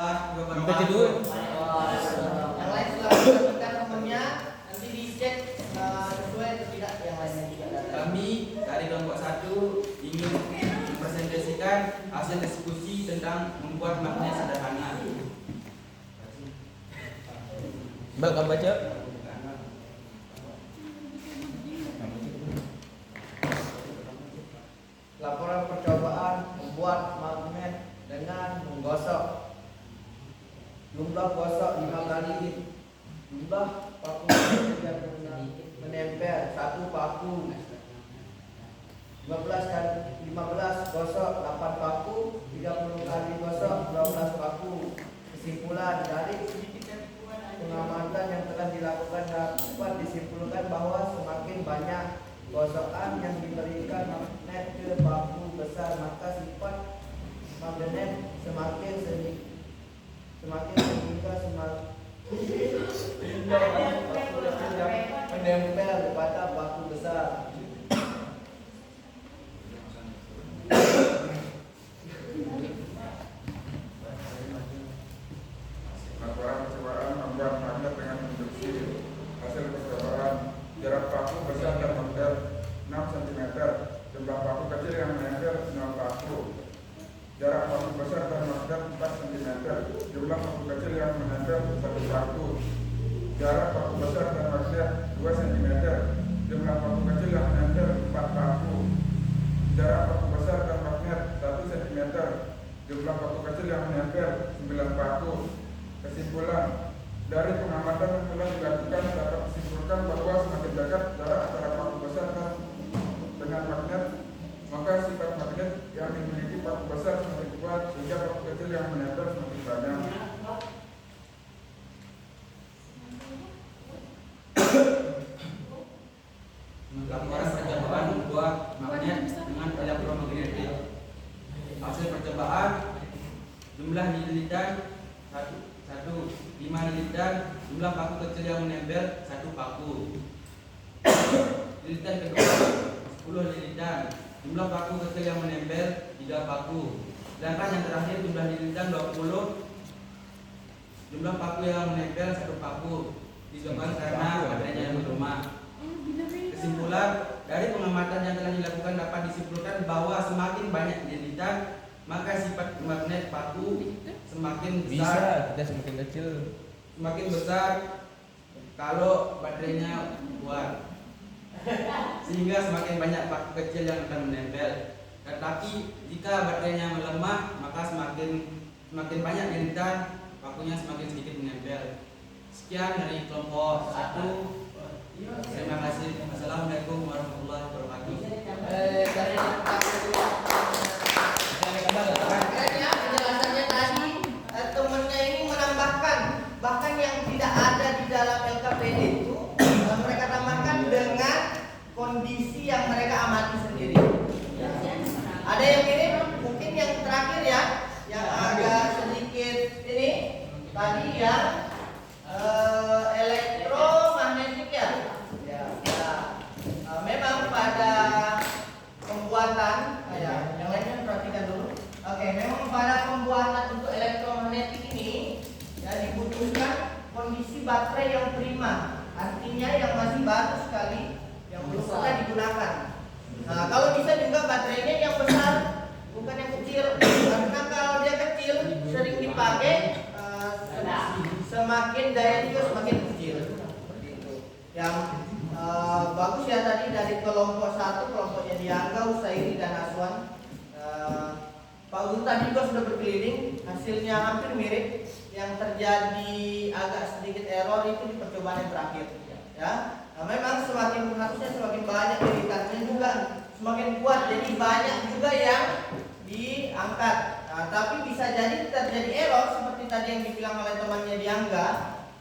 Sampai tidur. Yang lain silahkan berikan nomornya, nanti dicek sesuai atau tidak yang lainnya juga. Kami dari kelompok 1 ingin mempresentasikan hasil diskusi tentang membuat magnet sederhana. Mbak, kamu baca? Laporan percobaan membuat magnet dengan menggosok. Jumlah gosok 5 kali. Jumlah paku yang menempel 1 paku. 15 gosok 8 paku. 30 kali gosok 12 paku. Kesimpulan dari pengamatan yang telah dilakukan dapat disimpulkan bahwa semakin banyak gosokan yang diberikan magnet ke paku besar, maka sifat magnet semakin sedikit. Semakin sehingga paku kecil yang menempel pada paku besar. Laporan percobaan membuat magnet dengan induksi. Hasil percobaan, jarak paku besar dan menempel 6 cm. Jumlah paku kecil yang menempel 0 paku. Jarak paku besar dan magnet 4 cm. Jumlah paku kecil yang menempel 1 paku. Jarak paku besar dan magnet 2 cm. Jumlah paku kecil yang menempel 4 paku. Jarak paku besar dan magnet 1 cm. Jumlah paku kecil yang menempel 9 paku. Kesimpulan dari pengamatan yang telah dilakukan dapat disimpulkan bahwa semakin dekat jarak antara paku besar dengan magnet, maka sifat magnet yang dimiliki paku besar semakin kuat sehingga paku kecil yang menempel semakin banyak. Laporan percobaan membuat magnet dengan elektromagnetik. Hasil percobaan, jumlah lilitan 5 lilitan, jumlah paku kecil yang menempel 1 paku. Lilitan kedua 10 lilitan, jumlah paku kecil yang menempel 3 paku. Sedangkan yang terakhir jumlah lilitan 20, jumlah paku yang menempel 1 paku. Disebabkan karena adanya yang melemah. Kesimpulan dari pengamatan yang telah dilakukan dapat disimpulkan bahwa semakin banyak lilitan, maka sifat magnet paku semakin besar. Bisa, kita semakin kecil. Semakin besar kalau baterainya kuat, sehingga semakin banyak paku kecil yang akan menempel. Tetapi jika baterainya melemah, maka semakin banyak lilitan, pakunya semakin sedikit menempel. Sekian dari kelompok 1. Terima kasih. Assalamualaikum warahmatullahi wabarakatuh. Penjelasannya tadi temennya ini menambahkan bahkan yang tidak ada di dalam LKPD itu mereka tambahkan dengan kondisi yang mereka amati sendiri. Ada yang mirip mungkin yang terakhir ya, yang agak sedikit ini tadi yang elektromagnetik ya. Memang pada pembuatan yang lainnya perhatikan dulu. Oke, memang pada pembuatan untuk elektromagnetik ini ya dibutuhkan kondisi baterai yang prima, artinya yang masih baru sekali, yang belum pernah digunakan. Nah, kalau bisa juga baterainya yang besar, bukan yang kecil, karena kalau dia kecil sering dipakai, semakin daya juga semakin kecil. Seperti itu. Yang bagus ya tadi dari kelompok 1, kelompoknya Diangga, Usairi dan Aswan. Pak Gun tadi juga sudah berkeliling, hasilnya hampir mirip. Yang terjadi agak sedikit error itu di percobaan yang terakhir. Ya, nah, memang harusnya semakin banyak lilitannya juga semakin kuat, jadi banyak juga yang diangkat. Nah, tapi bisa jadi terjadi error seperti tadi yang dibilang oleh temannya Diangga,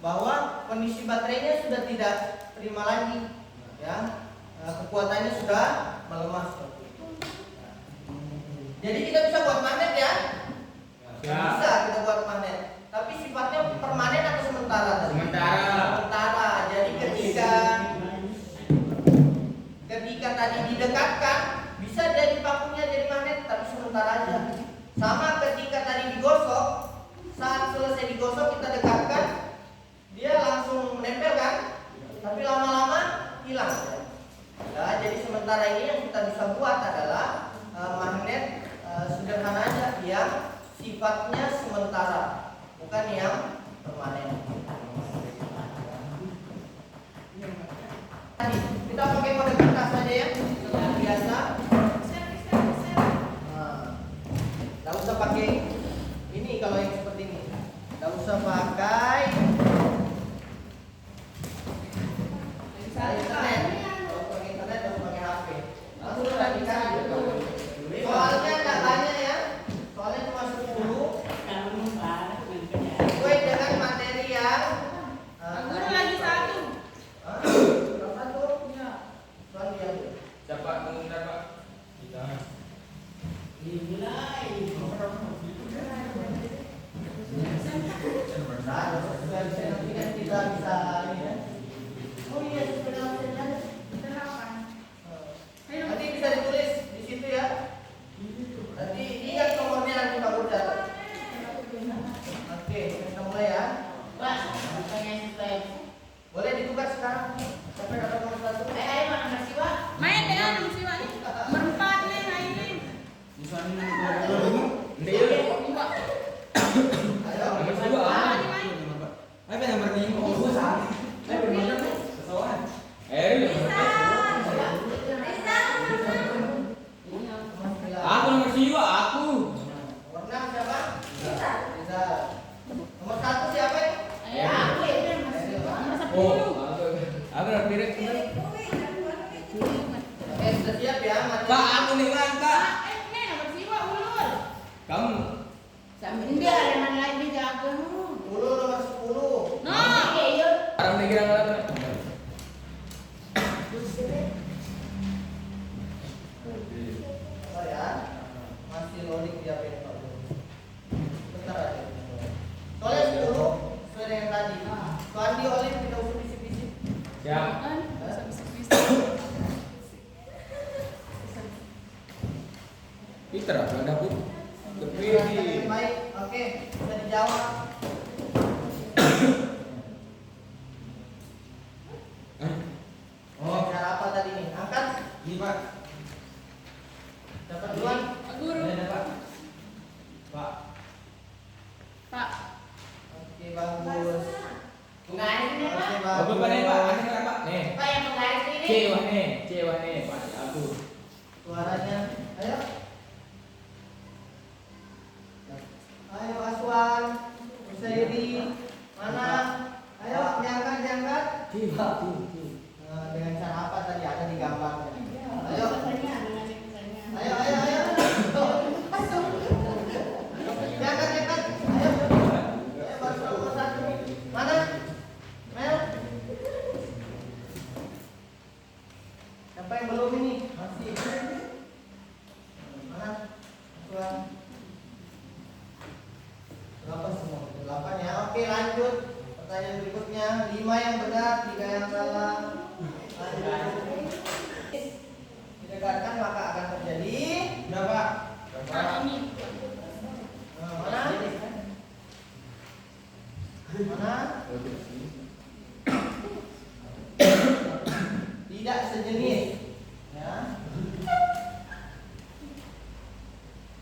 bahwa kondisi baterainya sudah tidak prima lagi, ya, kekuatannya sudah melemah seperti itu. Jadi kita bisa buat magnet ya? Bisa kita buat magnet. Tapi sifatnya permanen atau sementara tadi? Sementara. Jadi ketika tadi didekatkan, bisa jadi pakunya jadi magnet, tapi sementara aja. Sama ketika tadi digosok, saat sementara, bukan yang permanen. Kita pakai kode kertas saja ya, seperti biasa. Tidak usah pakai ini kalau yang seperti ini. Tidak usah pakai internet. Kalau pakai internet, tidak usah pakai HP. Langsung tadi kan. Soalnya tidak banyak ya. Soalnya cuma 10. Sesuai dengan materi yang Guru lagi satu. berapa tuh? Soal dia. Siapa mengundang Pak? Kita. Nah, nanti kan kita bisa ini ya. Oh iya, sepeda saja. Nanti bisa ditulis di situ ya. Nanti ingat nomornya nanti Pak Guru catat. Oke, kita mulai ya. Boleh ditukar sekarang. Sampai dapat nomor 1. Main dengan musiwa nih. Berempat nih mainin. Misalnya nomor 2. Iya. Ayo. Nomor 2. Main. Apa nomor 5? Ayo benar kesalahan. Aku nomor 2, aku. Nomor 6 siapa? Bisa. Nomor 1 siapa ini? Oh, aku udah piring. Oke, sudah siap ya. Pak, aku nih Pak. Ini nomor siwa ulur. Kamu. Dia ada mana lagi jago. Dulu nomor 10. No. Orang nih kira-kira. Bentar ya. Masih loading di HP Pak Guru. Bentar aja. Soalnya 10 sesuai dengan tadi. Soal di Olim tidak usah bisik-bisik. Siap. Peter, ada Bu. Baik, baik. Oke, bisa dijawab. Oh, cara apa tadi nih? Angkat. Ini Pak. Dapat duluan. Pak Guru. Ada Pak. Pak. Pak. Oke, bagus. Penggarisnya Oke, Apa bagus. Pak nih Pak? Ada Pak? Nih. Pak yang penggaris ini. Cewa nih, Pak. Aku. Suaranya. Ayo. Ayo Aswan. Usairi. Mana? Ayo, diangkat. Nah, dengan cara apa tadi ada di gambarnya? Ayo. Ayo. Diangkat. Ayo. Ayo baru nomor 1. Mana? Mel. Siapa yang belum ini? Masih. Mana? Aswan. 8 semua. 8 ya. Oke, lanjut. Pertanyaan berikutnya, 5 yang benar, 3 yang salah. Lanjut. Didekatkan maka akan terjadi Berapa? Pak ini. mana? Mana? Tidak sejenis. Ya.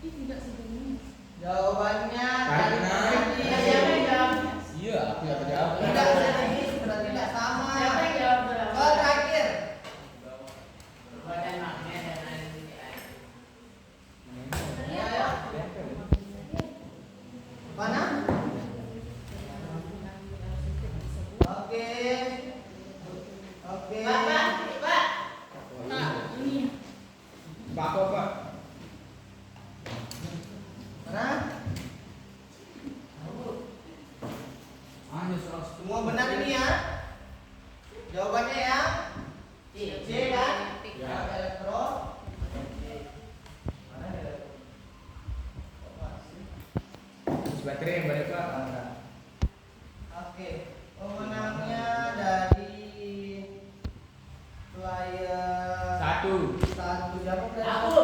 Ih, tidak sejenis. Jawabannya Karena- tadi Siapa yang jawab? Iya, aku dapat jawab. tidak sejenis berarti tidak sama. Siapa yang jawab? Soal terakhir. Ya, ya. Mana? Oke. Oke. Pak. Nah, ini. Pak apa, Pak? Mana? Hanya 100. Semua benar ini ya. Jawabannya ya. C kan? Ya. Elektron. Mana elektron? Baterai yang balik Pak. Oke. Pemenangnya dari player 1. satu siapa player? Aku.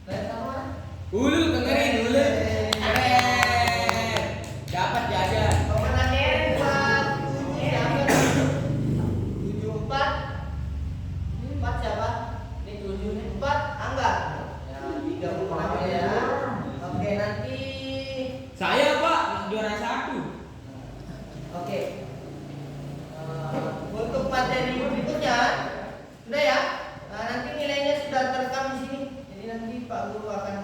Player sama? Ulu dengerin ulu. Keren. Dapat jajan. Pemenangnya buat siapa? 74. 4 siapa? Ini 7 nih. 4 Angga. Ya, 3 pemenangnya ya. Oke, nanti Saya Pak juara 1. Oke. Untuk materi berikutnya sudah ya. Nanti nilainya sudah terekam di sini. Jadi nanti Pak Guru akan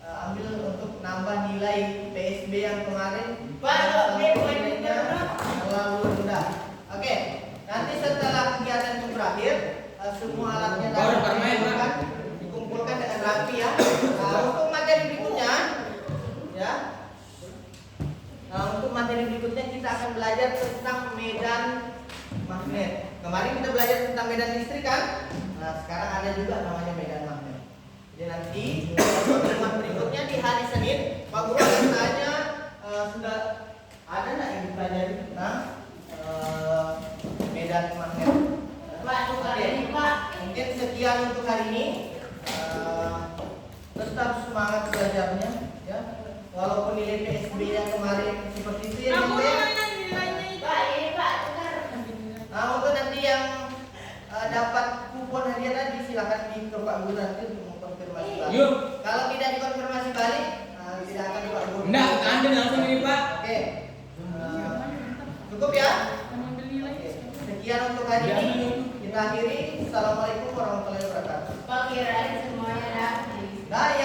ambil untuk nambah nilai PSB yang kemarin. Pak, nilainya terlalu rendah. Oke. Nanti setelah kegiatan itu berakhir, semua alatnya Baru bermain, Pak. dikumpulkan dengan rapi ya. Untuk materi berikutnya, ya. Untuk materi berikutnya kita akan belajar tentang medan magnet. Kemarin kita belajar tentang medan listrik kan? Nah, sekarang ada juga namanya medan magnet. Jadi nanti pertemuan berikutnya di hari Senin, Pak Guru akan tanya sudah ada nggak yang dipelajari tentang medan magnet? Pak, tukar ini Pak. Mungkin sekian untuk hari ini. Tetap semangat belajarnya, ya. Walaupun nilai PSB yang kemarin seperti itu ya, Kamu gitu ya. nilainya itu. Pak, ini Pak, tukar. Nah, untuk nanti yang dapat kupon hadiah tadi silakan di ke Pak Guru nanti untuk mengkonfirmasi balik. Yuk. Kalau tidak dikonfirmasi balik, tidak akan Pak Guru. Enggak, Anda langsung ini Pak. Oke. Cukup ya. Mengambil nilai. Oke. Sekian untuk hari ini. Kita akhiri. Assalamualaikum warahmatullahi wabarakatuh. Pak, kirain semuanya dapat. Nah, yang